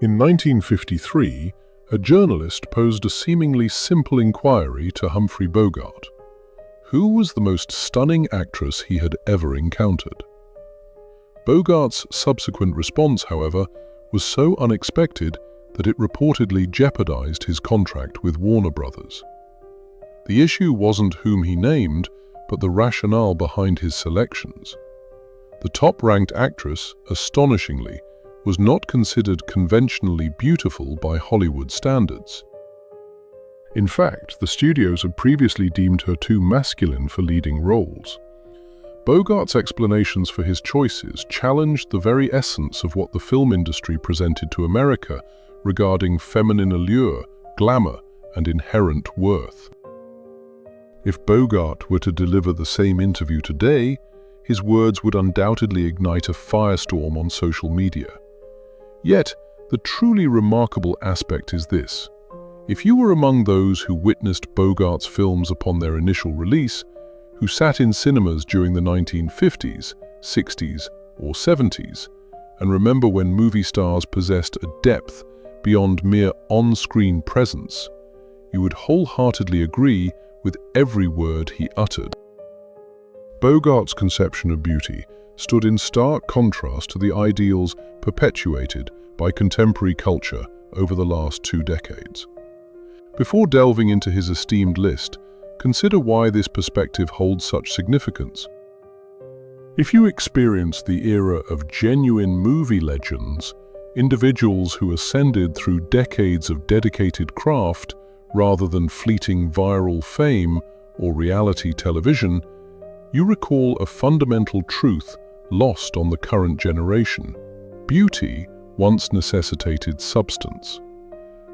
In 1953, a journalist posed a seemingly simple inquiry to Humphrey Bogart. Who was the most stunning actress he had ever encountered? Bogart's subsequent response, however, was so unexpected that it reportedly jeopardized his contract with Warner Brothers. The issue wasn't whom he named, but the rationale behind his selections. The top-ranked actress, astonishingly, was not considered conventionally beautiful by Hollywood standards. In fact, the studios had previously deemed her too masculine for leading roles. Bogart's explanations for his choices challenged the very essence of what the film industry presented to America regarding feminine allure, glamour, and inherent worth. If Bogart were to deliver the same interview today, his words would undoubtedly ignite a firestorm on social media. Yet, the truly remarkable aspect is this. If you were among those who witnessed Bogart's films upon their initial release, who sat in cinemas during the 1950s, 60s, or 70s, and remember when movie stars possessed a depth beyond mere on-screen presence, you would wholeheartedly agree with every word he uttered. Bogart's conception of beauty stood in stark contrast to the ideals perpetuated by contemporary culture over the last 2 decades. Before delving into his esteemed list, consider why this perspective holds such significance. If you experience the era of genuine movie legends, individuals who ascended through decades of dedicated craft rather than fleeting viral fame or reality television, you recall a fundamental truth lost on the current generation. Beauty once necessitated substance.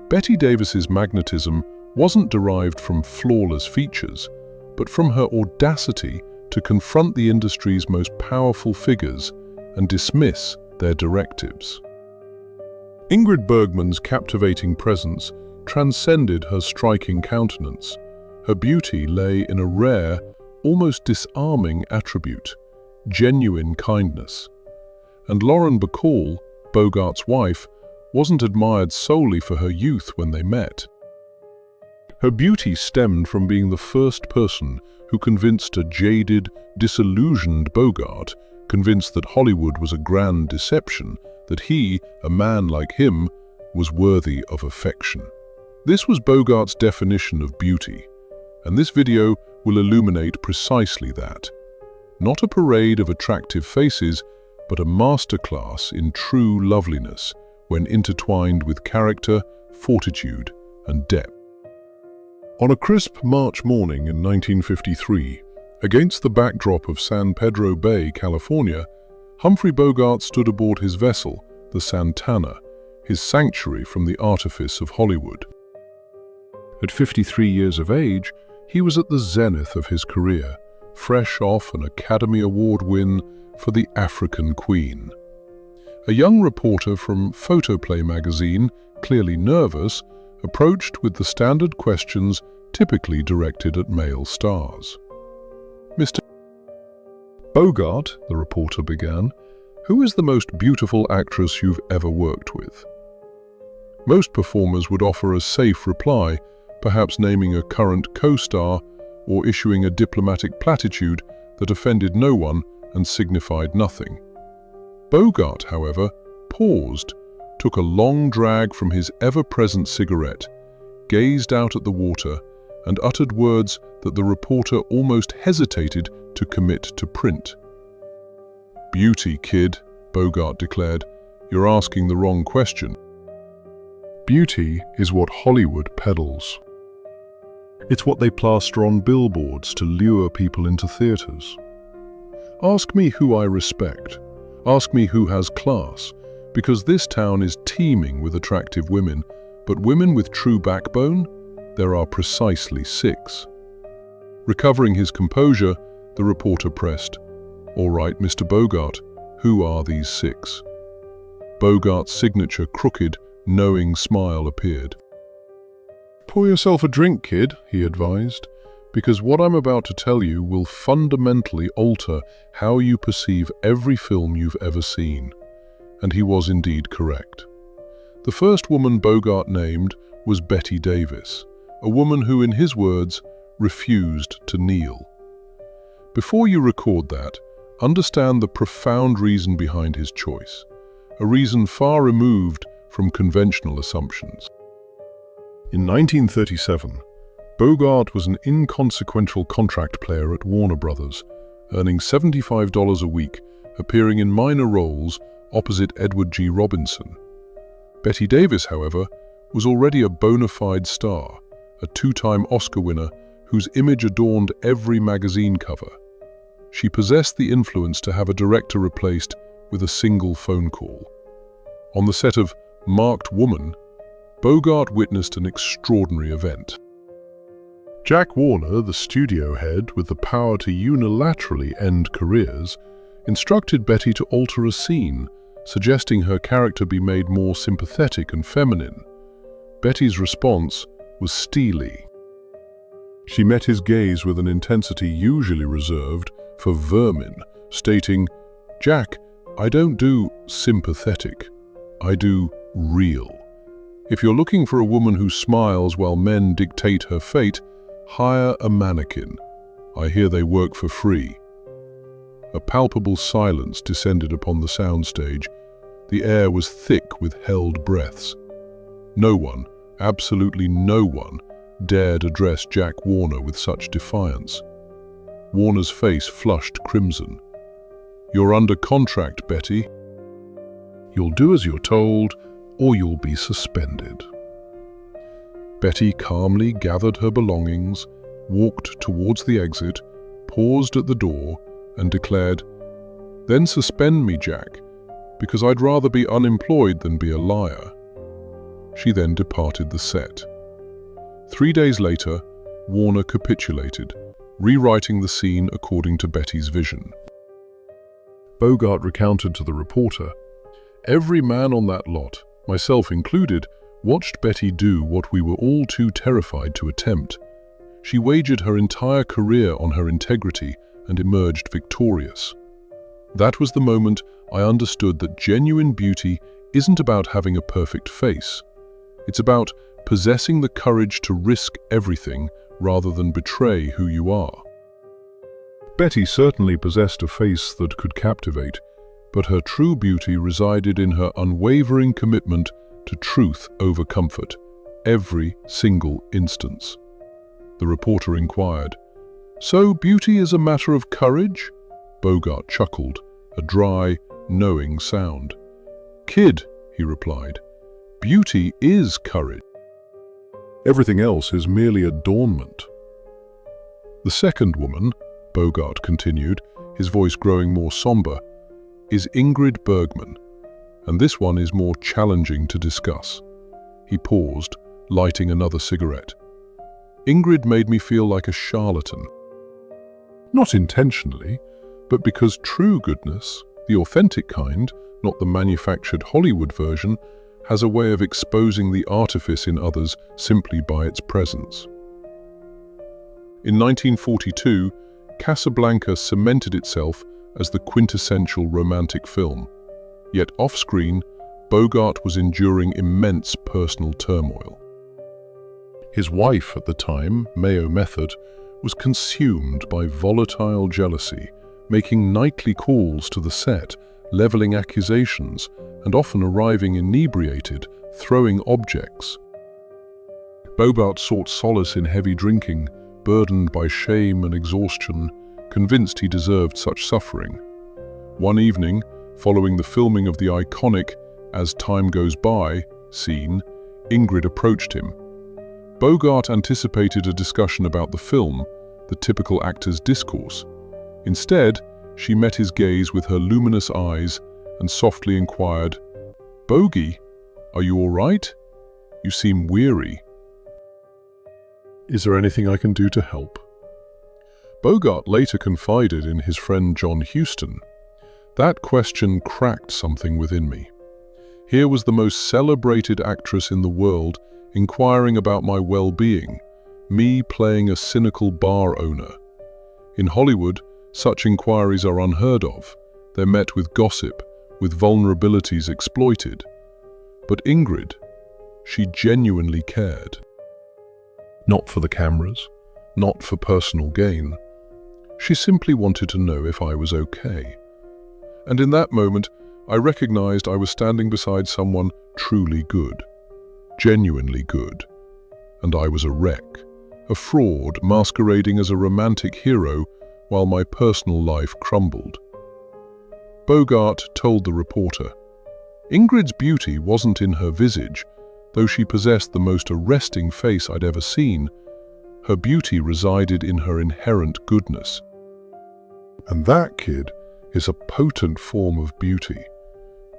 Bette Davis's magnetism wasn't derived from flawless features, but from her audacity to confront the industry's most powerful figures and dismiss their directives. Ingrid Bergman's captivating presence transcended her striking countenance. Her beauty lay in a rare, almost disarming attribute: genuine kindness. And Lauren Bacall, Bogart's wife, wasn't admired solely for her youth when they met. Her beauty stemmed from being the first person who convinced a jaded, disillusioned Bogart, convinced that Hollywood was a grand deception, that he, a man like him, was worthy of affection. This was Bogart's definition of beauty, and this video will illuminate precisely that. Not a parade of attractive faces, but a masterclass in true loveliness when intertwined with character, fortitude, and depth. On a crisp March morning in 1953, against the backdrop of San Pedro Bay, California, Humphrey Bogart stood aboard his vessel, the Santana, his sanctuary from the artifice of Hollywood. At 53 years of age, he was at the zenith of his career, fresh off an Academy Award win for The African Queen. A young reporter from Photoplay magazine, clearly nervous, approached with the standard questions typically directed at male stars. "Mr. Bogart," the reporter began, "who is the most beautiful actress you've ever worked with?" Most performers would offer a safe reply, perhaps naming a current co-star or issuing a diplomatic platitude that offended no one and signified nothing. Bogart, however, paused, took a long drag from his ever-present cigarette, gazed out at the water, and uttered words that the reporter almost hesitated to commit to print. "Beauty, kid," Bogart declared. "You're asking the wrong question. Beauty is what Hollywood peddles. It's what they plaster on billboards to lure people into theaters. Ask me who I respect. Ask me who has class, because this town is teeming with attractive women, but women with true backbone, there are precisely 6. Recovering his composure, the reporter pressed, "All right, Mr. Bogart, who are these 6? Bogart's signature crooked, knowing smile appeared. "Pour yourself a drink, kid," he advised, "because what I'm about to tell you will fundamentally alter how you perceive every film you've ever seen." And he was indeed correct. The first woman Bogart named was Betty Davis, a woman who, in his words, refused to kneel. Before you record that, understand the profound reason behind his choice, a reason far removed from conventional assumptions. In 1937, Bogart was an inconsequential contract player at Warner Brothers, earning $75 a week, appearing in minor roles opposite Edward G. Robinson. Betty Davis, however, was already a bona fide star, a two-time Oscar winner whose image adorned every magazine cover. She possessed the influence to have a director replaced with a single phone call. On the set of Marked Woman, Bogart witnessed an extraordinary event. Jack Warner, the studio head with the power to unilaterally end careers, instructed Betty to alter a scene, suggesting her character be made more sympathetic and feminine. Betty's response was steely. She met his gaze with an intensity usually reserved for vermin, stating, "Jack, I don't do sympathetic, I do real. If you're looking for a woman who smiles while men dictate her fate, hire a mannequin. I hear they work for free." A palpable silence descended upon the soundstage. The air was thick with held breaths. No one, absolutely no one, dared address Jack Warner with such defiance. Warner's face flushed crimson. "You're under contract, Betty. You'll do as you're told, or you'll be suspended." Betty calmly gathered her belongings, walked towards the exit, paused at the door, and declared, "Then suspend me, Jack, because I'd rather be unemployed than be a liar." She then departed the set. 3 days later, Warner capitulated, rewriting the scene according to Betty's vision. Bogart recounted to the reporter, "Every man on that lot, myself included, watched Betty do what we were all too terrified to attempt. She wagered her entire career on her integrity and emerged victorious. That was the moment I understood that genuine beauty isn't about having a perfect face. It's about possessing the courage to risk everything rather than betray who you are." Betty certainly possessed a face that could captivate, but her true beauty resided in her unwavering commitment to truth over comfort, every single instance. The reporter inquired, "So beauty is a matter of courage?" Bogart chuckled, a dry, knowing sound. "Kid," he replied, "beauty is courage. Everything else is merely adornment." The second woman, Bogart continued, his voice growing more somber, is Ingrid Bergman, and this one is more challenging to discuss. He paused, lighting another cigarette. "Ingrid made me feel like a charlatan. Not intentionally, but because true goodness, the authentic kind, not the manufactured Hollywood version, has a way of exposing the artifice in others simply by its presence." In 1942, Casablanca cemented itself as the quintessential romantic film. Yet off-screen, Bogart was enduring immense personal turmoil. His wife at the time, Mayo Method, was consumed by volatile jealousy, making nightly calls to the set, leveling accusations, and often arriving inebriated, throwing objects. Bogart sought solace in heavy drinking, burdened by shame and exhaustion, convinced he deserved such suffering. One evening, following the filming of the iconic "As Time Goes By" scene, Ingrid approached him. Bogart anticipated a discussion about the film, the typical actor's discourse. Instead, she met his gaze with her luminous eyes and softly inquired, "Bogey, are you all right? You seem weary." "Is there anything I can do to help?" Bogart later confided in his friend John Huston. That question cracked something within me. Here was the most celebrated actress in the world inquiring about my well-being, me playing a cynical bar owner. In Hollywood, such inquiries are unheard of. They're met with gossip, with vulnerabilities exploited. But Ingrid, she genuinely cared. Not for the cameras, not for personal gain. She simply wanted to know if I was okay. And in that moment, I recognized I was standing beside someone truly good, genuinely good. And I was a wreck, a fraud masquerading as a romantic hero while my personal life crumbled. Bogart told the reporter, Ingrid's beauty wasn't in her visage, though she possessed the most arresting face I'd ever seen. Her beauty resided in her inherent goodness. And that, kid, is a potent form of beauty,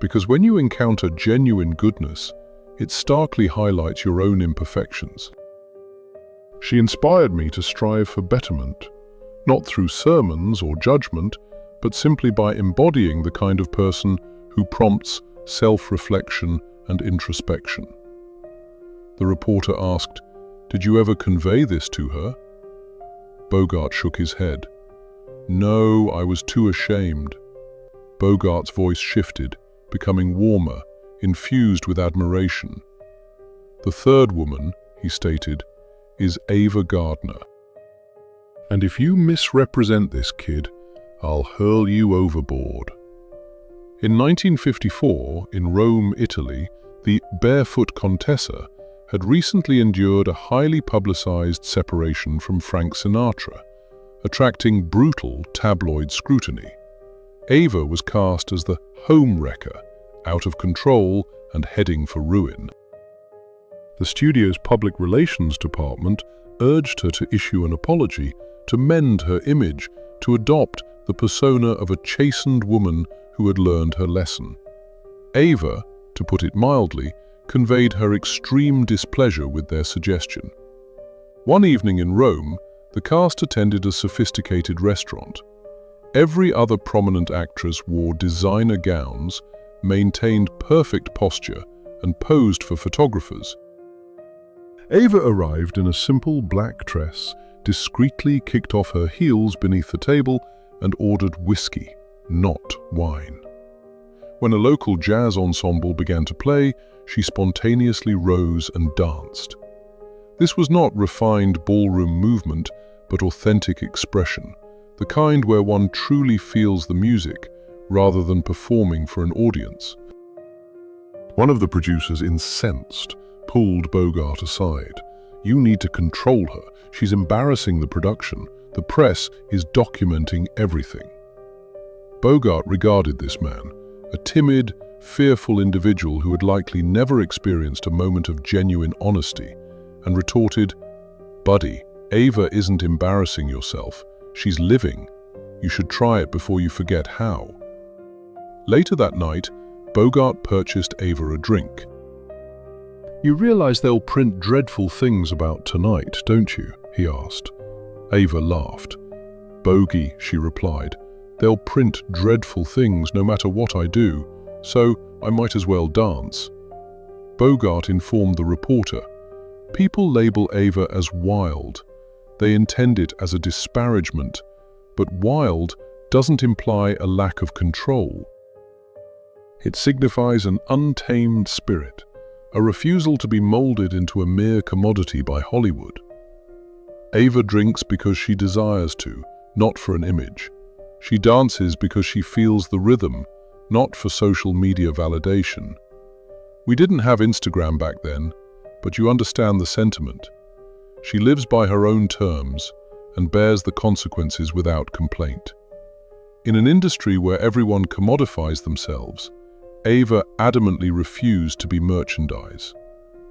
because when you encounter genuine goodness, it starkly highlights your own imperfections. She inspired me to strive for betterment, not through sermons or judgment, but simply by embodying the kind of person who prompts self-reflection and introspection. The reporter asked, "Did you ever convey this to her?" Bogart shook his head. "No, I was too ashamed." Bogart's voice shifted, becoming warmer, infused with admiration. "The third woman," he stated, "is Ava Gardner. And if you misrepresent this, kid, I'll hurl you overboard." In 1954, in Rome, Italy, the barefoot Contessa had recently endured a highly publicized separation from Frank Sinatra, attracting brutal tabloid scrutiny. Ava was cast as the home wrecker, out of control and heading for ruin. The studio's public relations department urged her to issue an apology, to mend her image, to adopt the persona of a chastened woman who had learned her lesson. Ava, to put it mildly, conveyed her extreme displeasure with their suggestion. One evening in Rome, the cast attended a sophisticated restaurant. Every other prominent actress wore designer gowns, maintained perfect posture, and posed for photographers. Ava arrived in a simple black dress, discreetly kicked off her heels beneath the table, and ordered whiskey, not wine. When a local jazz ensemble began to play, she spontaneously rose and danced. This was not refined ballroom movement, but authentic expression, the kind where one truly feels the music, rather than performing for an audience. One of the producers, incensed, pulled Bogart aside. "You need to control her. She's embarrassing the production. The press is documenting everything." Bogart regarded this man, a timid, fearful individual who had likely never experienced a moment of genuine honesty, and retorted, "Buddy, Ava isn't embarrassing yourself. She's living. You should try it before you forget how." Later that night, Bogart purchased Ava a drink. "You realize they'll print dreadful things about tonight, don't you?" he asked. Ava laughed. "Bogey," she replied, "they'll print dreadful things no matter what I do, so I might as well dance." Bogart informed the reporter, "People label Ava as wild. They intend it as a disparagement, but wild doesn't imply a lack of control. It signifies an untamed spirit, a refusal to be molded into a mere commodity by Hollywood. Ava drinks because she desires to, not for an image. She dances because she feels the rhythm, not for social media validation. We didn't have Instagram back then, but you understand the sentiment. She lives by her own terms and bears the consequences without complaint." In an industry where everyone commodifies themselves, Ava adamantly refused to be merchandise.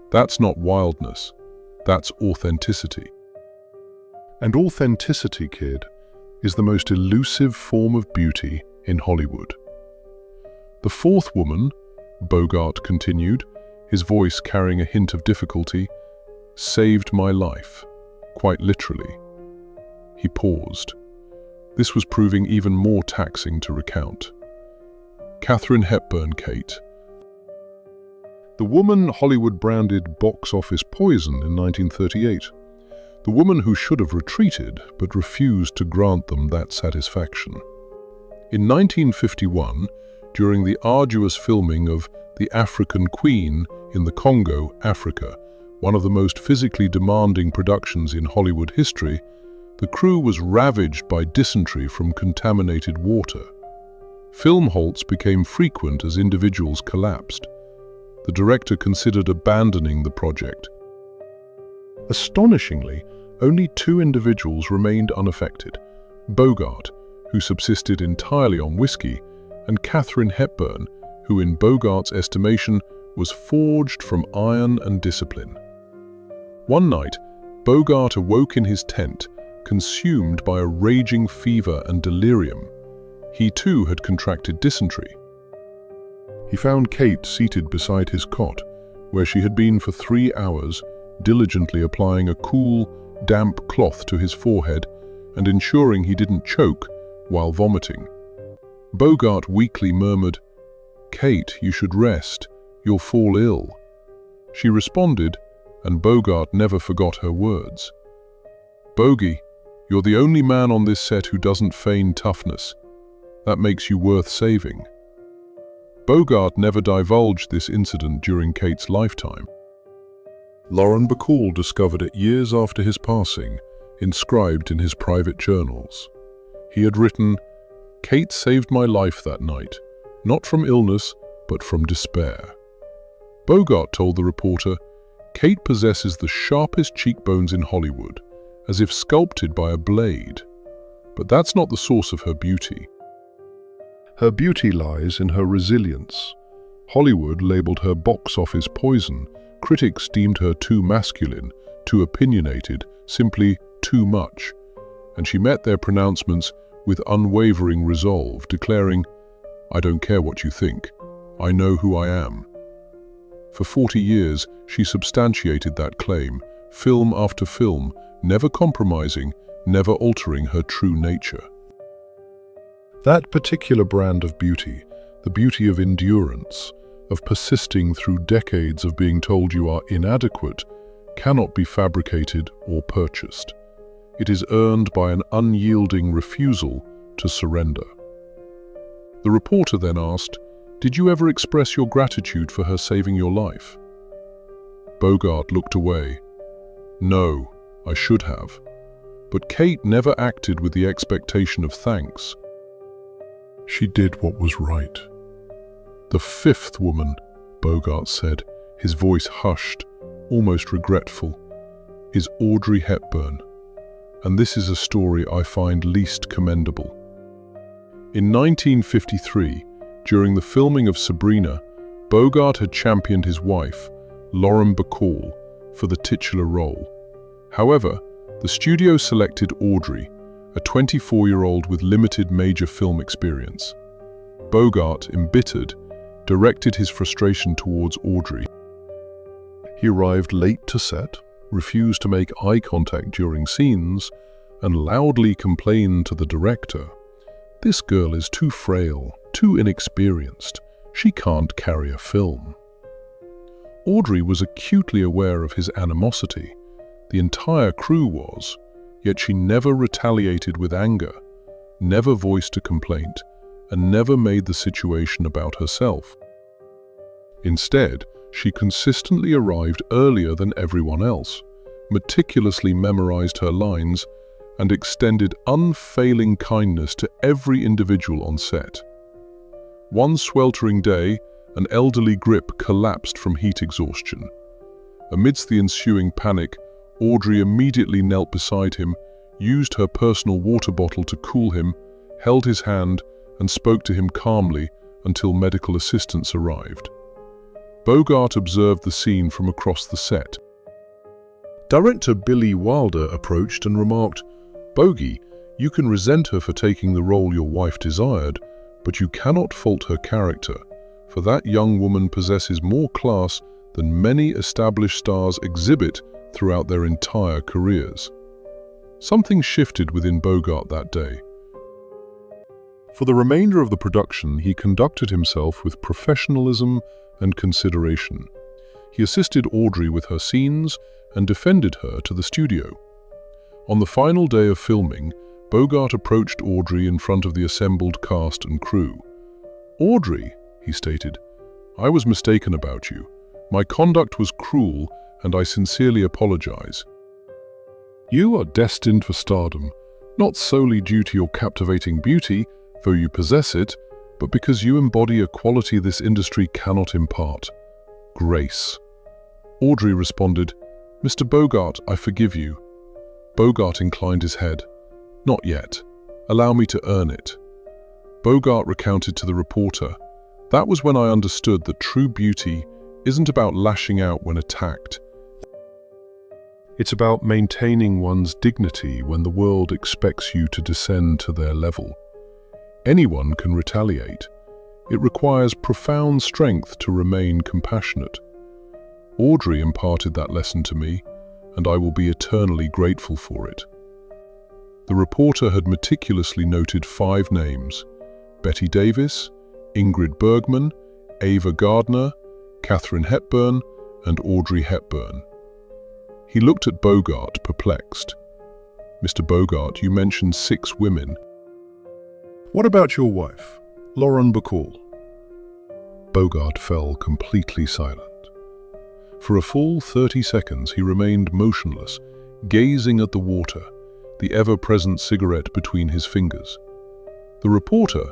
That's not wildness, that's authenticity. And authenticity, kid, is the most elusive form of beauty in Hollywood. "The fourth woman," Bogart continued, his voice carrying a hint of difficulty, "saved my life, quite literally." He paused. This was proving even more taxing to recount. Katharine Hepburn, Kate. The woman Hollywood branded box office poison in 1938. The woman who should have retreated but refused to grant them that satisfaction. In 1951, during the arduous filming of The African Queen in the Congo, Africa, one of the most physically demanding productions in Hollywood history, the crew was ravaged by dysentery from contaminated water. Film halts became frequent as individuals collapsed. The director considered abandoning the project. Astonishingly, only 2 individuals remained unaffected: Bogart, who subsisted entirely on whiskey, and Katharine Hepburn, who in Bogart's estimation was forged from iron and discipline. One night, Bogart awoke in his tent, consumed by a raging fever and delirium. He too had contracted dysentery. He found Kate seated beside his cot, where she had been for 3 hours, diligently applying a cool, damp cloth to his forehead and ensuring he didn't choke while vomiting. Bogart weakly murmured, "Kate, you should rest. You'll fall ill." She responded, and Bogart never forgot her words. "Bogey, you're the only man on this set who doesn't feign toughness. That makes you worth saving." Bogart never divulged this incident during Kate's lifetime. Lauren Bacall discovered it years after his passing, inscribed in his private journals. He had written, "Kate saved my life that night, not from illness, but from despair." Bogart told the reporter, "Kate possesses the sharpest cheekbones in Hollywood, as if sculpted by a blade. But that's not the source of her beauty. Her beauty lies in her resilience. Hollywood labeled her box office poison. Critics deemed her too masculine, too opinionated, simply too much. And she met their pronouncements with unwavering resolve, declaring, 'I don't care what you think. I know who I am.' For 40 years, she substantiated that claim, film after film, never compromising, never altering her true nature. That particular brand of beauty, the beauty of endurance, of persisting through decades of being told you are inadequate, cannot be fabricated or purchased. It is earned by an unyielding refusal to surrender." The reporter then asked, "Did you ever express your gratitude for her saving your life?" Bogart looked away. "No, I should have. But Kate never acted with the expectation of thanks. She did what was right." "The 5th woman," Bogart said, his voice hushed, almost regretful, "is Audrey Hepburn. And this is a story I find least commendable." In 1953, during the filming of Sabrina, Bogart had championed his wife, Lauren Bacall, for the titular role. However, the studio selected Audrey, a 24-year-old with limited major film experience. Bogart, embittered, directed his frustration towards Audrey. He arrived late to set, refused to make eye contact during scenes, and loudly complained to the director, "This girl is too frail, too inexperienced. She can't carry a film." Audrey was acutely aware of his animosity. The entire crew was, yet she never retaliated with anger, never voiced a complaint, and never made the situation about herself. Instead, she consistently arrived earlier than everyone else, meticulously memorized her lines, and extended unfailing kindness to every individual on set. One sweltering day, an elderly grip collapsed from heat exhaustion. Amidst the ensuing panic, Audrey immediately knelt beside him, used her personal water bottle to cool him, held his hand, and spoke to him calmly until medical assistance arrived. Bogart observed the scene from across the set. Director Billy Wilder approached and remarked, "Bogey, you can resent her for taking the role your wife desired, but you cannot fault her character, for that young woman possesses more class than many established stars exhibit throughout their entire careers." Something shifted within Bogart that day. For the remainder of the production, he conducted himself with professionalism and consideration. He assisted Audrey with her scenes and defended her to the studio. On the final day of filming, Bogart approached Audrey in front of the assembled cast and crew. "Audrey," he stated, "I was mistaken about you. My conduct was cruel, and I sincerely apologize. You are destined for stardom, not solely due to your captivating beauty, though you possess it, but because you embody a quality this industry cannot impart: grace." Audrey responded, "Mr. Bogart, I forgive you." Bogart inclined his head. "Not yet. Allow me to earn it." Bogart recounted to the reporter, "That was when I understood that true beauty isn't about lashing out when attacked. It's about maintaining one's dignity when the world expects you to descend to their level. Anyone can retaliate. It requires profound strength to remain compassionate. Audrey imparted that lesson to me, and I will be eternally grateful for it." The reporter had meticulously noted 5 names: Betty Davis, Ingrid Bergman, Ava Gardner, Katharine Hepburn, and Audrey Hepburn. He looked at Bogart, perplexed. "Mr. Bogart, you mentioned 6 women. What about your wife, Lauren Bacall?" Bogart fell completely silent. For a full 30 seconds he remained motionless, gazing at the water, the ever-present cigarette between his fingers. The reporter,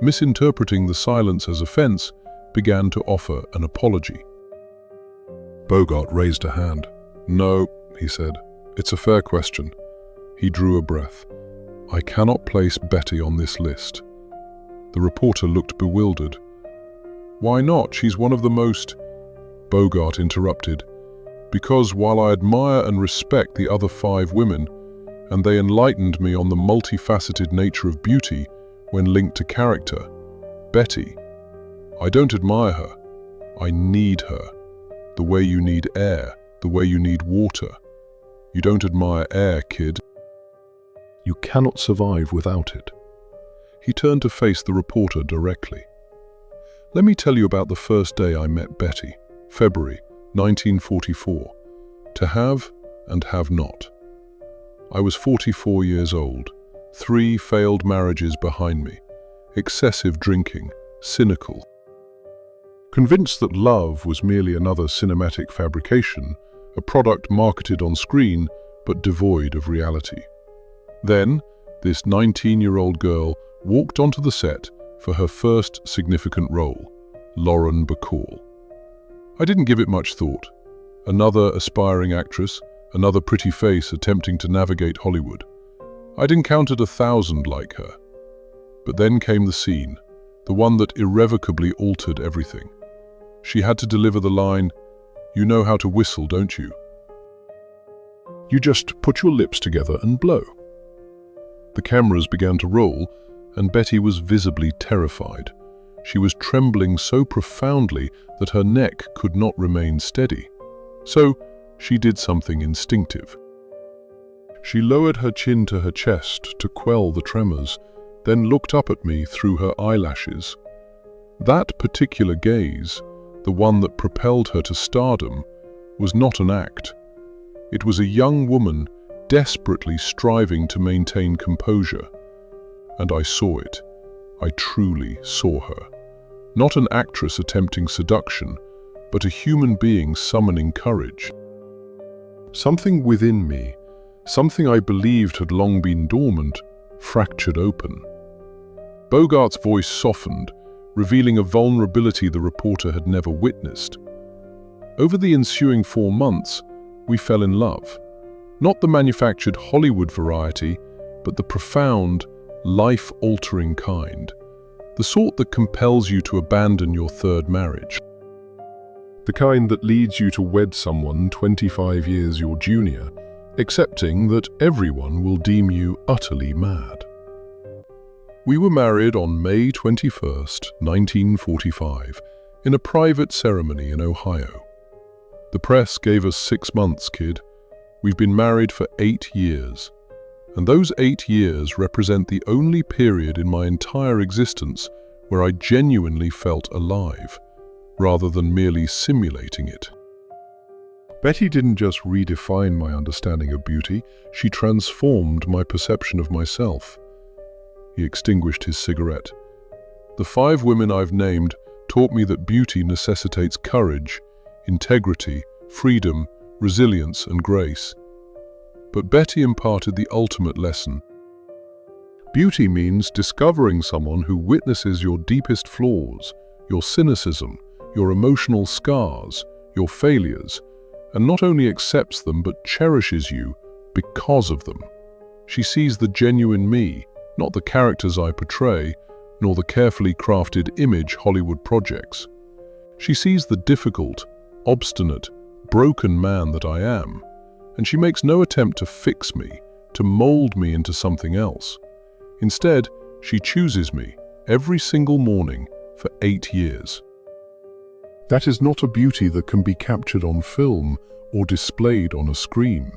misinterpreting the silence as offense, began to offer an apology. Bogart raised a hand. "No," he said, "it's a fair question." He drew a breath. "I cannot place Betty on this list." The reporter looked bewildered. "Why not? She's one of the most—" Bogart interrupted. "Because while I admire and respect the other 5 women, and they enlightened me on the multifaceted nature of beauty when linked to character, Betty, I don't admire her. I need her. The way you need air, the way you need water. You don't admire air, kid. You cannot survive without it." He turned to face the reporter directly. "Let me tell you about the first day I met Betty, February 1944. To have and have not. I was 44 years old, 3 failed marriages behind me, excessive drinking, cynical. Convinced that love was merely another cinematic fabrication, a product marketed on screen but devoid of reality. Then, this 19-year-old girl walked onto the set for her first significant role, Lauren Bacall. I didn't give it much thought. Another aspiring actress, another pretty face attempting to navigate Hollywood. I'd encountered 1,000 like her. But then came the scene, the one that irrevocably altered everything. She had to deliver the line, "You know how to whistle, don't you? You just put your lips together and blow." The cameras began to roll, and Betty was visibly terrified. She was trembling so profoundly that her neck could not remain steady. So, she did something instinctive. She lowered her chin to her chest to quell the tremors, then looked up at me through her eyelashes. That particular gaze, the one that propelled her to stardom, was not an act. It was a young woman desperately striving to maintain composure. And I saw it. I truly saw her. Not an actress attempting seduction, but a human being summoning courage. Something within me, something I believed had long been dormant, fractured open. Bogart's voice softened, revealing a vulnerability the reporter had never witnessed. Over the ensuing 4 months, we fell in love. Not the manufactured Hollywood variety, but the profound, life-altering kind. The sort that compels you to abandon your 3rd marriage. The kind that leads you to wed someone 25 years your junior, accepting that everyone will deem you utterly mad. We were married on May 21st, 1945, in a private ceremony in Ohio. The press gave us 6 months, kid. We've been married for 8 years. And those 8 years represent the only period in my entire existence where I genuinely felt alive, rather than merely simulating it. Betty didn't just redefine my understanding of beauty, she transformed my perception of myself. He extinguished his cigarette. The 5 women I've named taught me that beauty necessitates courage, integrity, freedom, resilience, and grace. But Betty imparted the ultimate lesson. Beauty means discovering someone who witnesses your deepest flaws, your cynicism, your emotional scars, your failures, and not only accepts them but cherishes you because of them. She sees the genuine me, not the characters I portray, nor the carefully crafted image Hollywood projects. She sees the difficult, obstinate, broken man that I am, and she makes no attempt to fix me, to mold me into something else. Instead, she chooses me every single morning for 8 years. That is not a beauty that can be captured on film or displayed on a screen.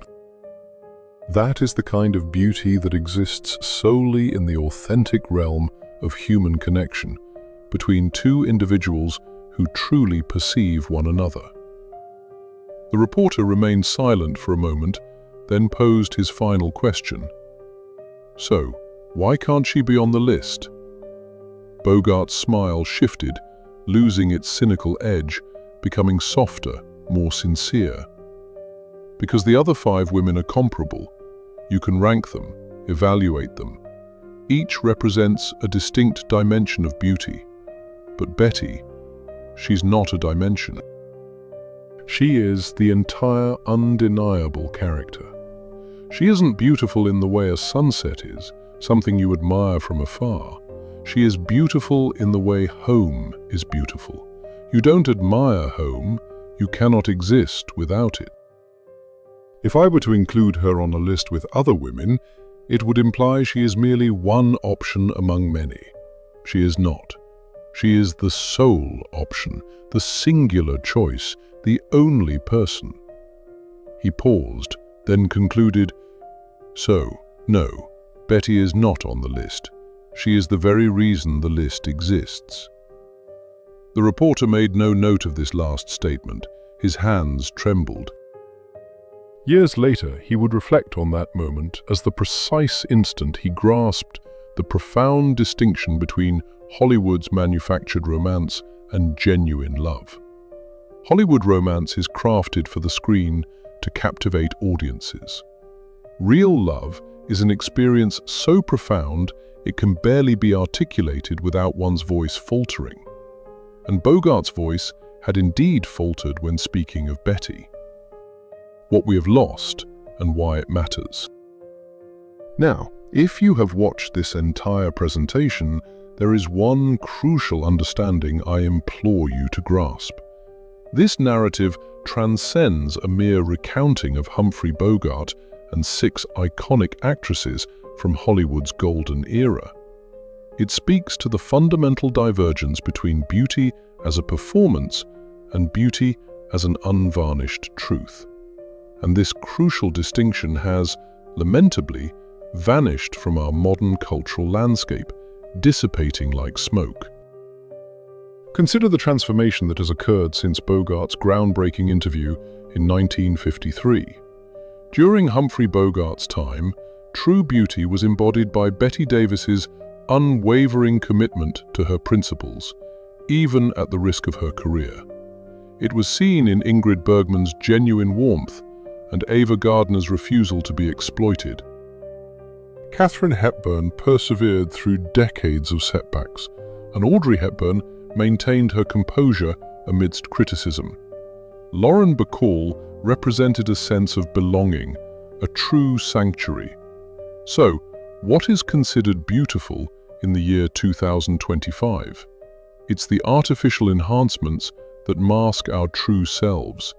That is the kind of beauty that exists solely in the authentic realm of human connection between 2 individuals who truly perceive one another. The reporter remained silent for a moment, then posed his final question. So, why can't she be on the list? Bogart's smile shifted, losing its cynical edge, becoming softer, more sincere. Because the other 5 women are comparable. You can rank them, evaluate them. Each represents a distinct dimension of beauty. But Betty, she's not a dimension. She is the entire undeniable character. She isn't beautiful in the way a sunset is, something you admire from afar. She is beautiful in the way home is beautiful. You don't admire home, you cannot exist without it. If I were to include her on a list with other women, it would imply she is merely one option among many. She is not. She is the sole option, the singular choice, the only person. He paused, then concluded, So, no, Betty is not on the list. She is the very reason the list exists. The reporter made no note of this last statement. His hands trembled. Years later, he would reflect on that moment as the precise instant he grasped the profound distinction between Hollywood's manufactured romance and genuine love. Hollywood romance is crafted for the screen to captivate audiences. Real love is an experience so profound it can barely be articulated without one's voice faltering. And Bogart's voice had indeed faltered when speaking of Betty. What we have lost and why it matters. Now, if you have watched this entire presentation, there is one crucial understanding I implore you to grasp. This narrative transcends a mere recounting of Humphrey Bogart and 6 iconic actresses from Hollywood's golden era. It speaks to the fundamental divergence between beauty as a performance and beauty as an unvarnished truth. And this crucial distinction has, lamentably, vanished from our modern cultural landscape, dissipating like smoke. Consider the transformation that has occurred since Bogart's groundbreaking interview in 1953. During Humphrey Bogart's time, true beauty was embodied by Betty Davis's unwavering commitment to her principles, even at the risk of her career. It was seen in Ingrid Bergman's genuine warmth and Ava Gardner's refusal to be exploited. Katharine Hepburn persevered through decades of setbacks, and Audrey Hepburn maintained her composure amidst criticism. Lauren Bacall represented a sense of belonging, a true sanctuary. So, what is considered beautiful in the year 2025? It's the artificial enhancements that mask our true selves,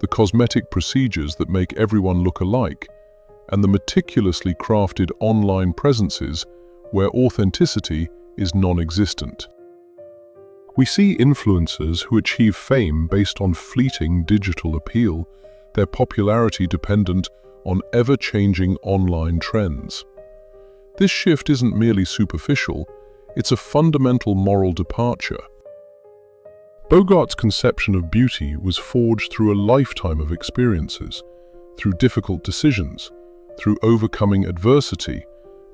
the cosmetic procedures that make everyone look alike, and the meticulously crafted online presences where authenticity is non-existent. We see influencers who achieve fame based on fleeting digital appeal, their popularity dependent on ever-changing online trends. This shift isn't merely superficial, it's a fundamental moral departure. Bogart's conception of beauty was forged through a lifetime of experiences, through difficult decisions, through overcoming adversity,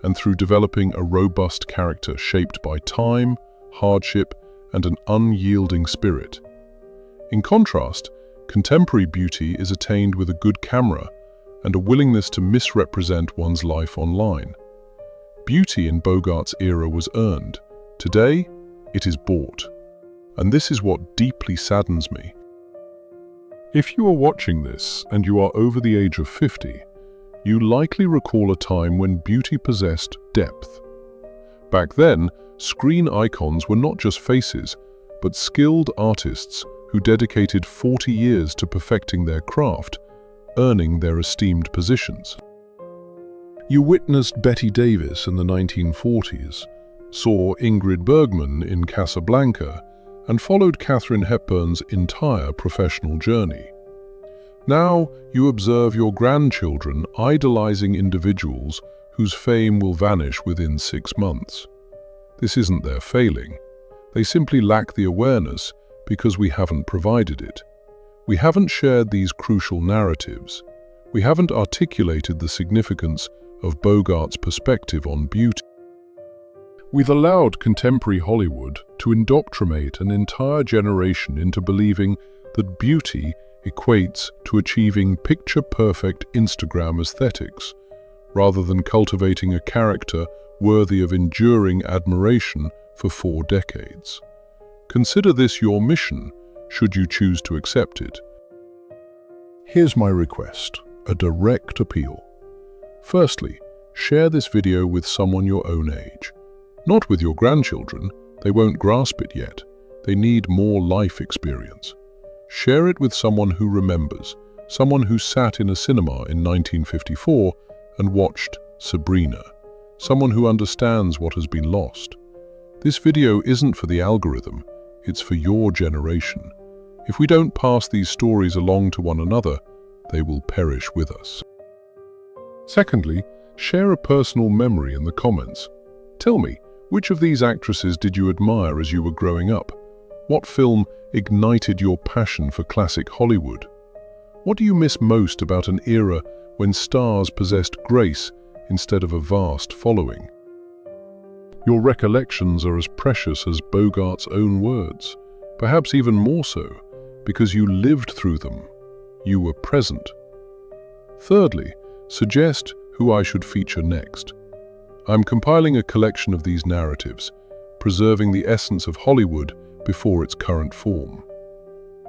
and through developing a robust character shaped by time, hardship, and an unyielding spirit. In contrast, contemporary beauty is attained with a good camera and a willingness to misrepresent one's life online. Beauty in Bogart's era was earned. Today, it is bought. And this is what deeply saddens me. If you are watching this and you are over the age of 50, you likely recall a time when beauty possessed depth. Back then, screen icons were not just faces, but skilled artists who dedicated 40 years to perfecting their craft, earning their esteemed positions. You witnessed Bette Davis in the 1940s, saw Ingrid Bergman in Casablanca, and followed Katharine Hepburn's entire professional journey. Now you observe your grandchildren idolizing individuals whose fame will vanish within 6 months. This isn't their failing. They simply lack the awareness because we haven't provided it. We haven't shared these crucial narratives. We haven't articulated the significance of Bogart's perspective on beauty. We've allowed contemporary Hollywood to indoctrinate an entire generation into believing that beauty equates to achieving picture-perfect Instagram aesthetics, rather than cultivating a character worthy of enduring admiration for 4 decades. Consider this your mission, should you choose to accept it. Here's my request, a direct appeal. Firstly, share this video with someone your own age. Not with your grandchildren, they won't grasp it yet. They need more life experience. Share it with someone who remembers, someone who sat in a cinema in 1954 and watched Sabrina, someone who understands what has been lost. This video isn't for the algorithm, it's for your generation. If we don't pass these stories along to one another, they will perish with us. Secondly, share a personal memory in the comments. Tell me, which of these actresses did you admire as you were growing up? What film ignited your passion for classic Hollywood? What do you miss most about an era when stars possessed grace instead of a vast following? Your recollections are as precious as Bogart's own words, perhaps even more so, because you lived through them. You were present. Thirdly, suggest who I should feature next. I'm compiling a collection of these narratives, preserving the essence of Hollywood before its current form.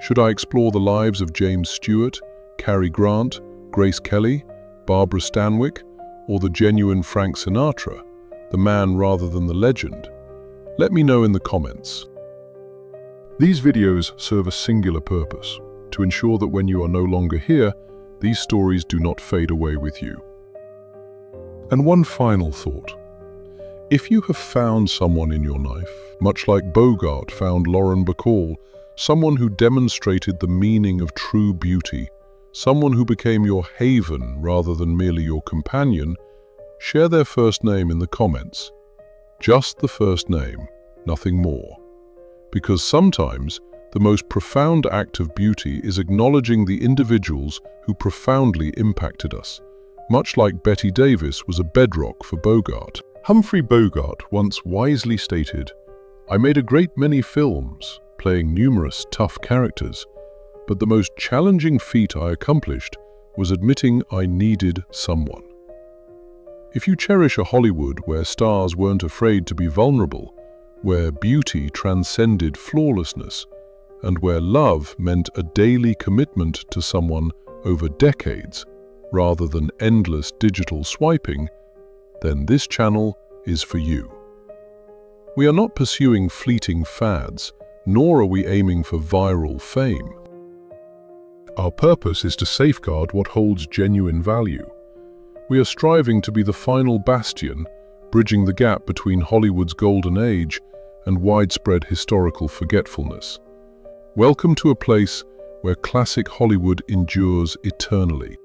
Should I explore the lives of James Stewart, Cary Grant, Grace Kelly, Barbara Stanwyck, or the genuine Frank Sinatra, the man rather than the legend? Let me know in the comments. These videos serve a singular purpose, to ensure that when you are no longer here, these stories do not fade away with you. And one final thought. If you have found someone in your life, much like Bogart found Lauren Bacall, someone who demonstrated the meaning of true beauty, someone who became your haven rather than merely your companion, share their first name in the comments. Just the first name, nothing more. Because sometimes, the most profound act of beauty is acknowledging the individuals who profoundly impacted us, much like Bette Davis was a bedrock for Bogart. Humphrey Bogart once wisely stated, "I made a great many films, playing numerous tough characters, but the most challenging feat I accomplished was admitting I needed someone." If you cherish a Hollywood where stars weren't afraid to be vulnerable, where beauty transcended flawlessness, and where love meant a daily commitment to someone over decades, rather than endless digital swiping, then this channel is for you. We are not pursuing fleeting fads, nor are we aiming for viral fame. Our purpose is to safeguard what holds genuine value. We are striving to be the final bastion, bridging the gap between Hollywood's golden age and widespread historical forgetfulness. Welcome to a place where classic Hollywood endures eternally.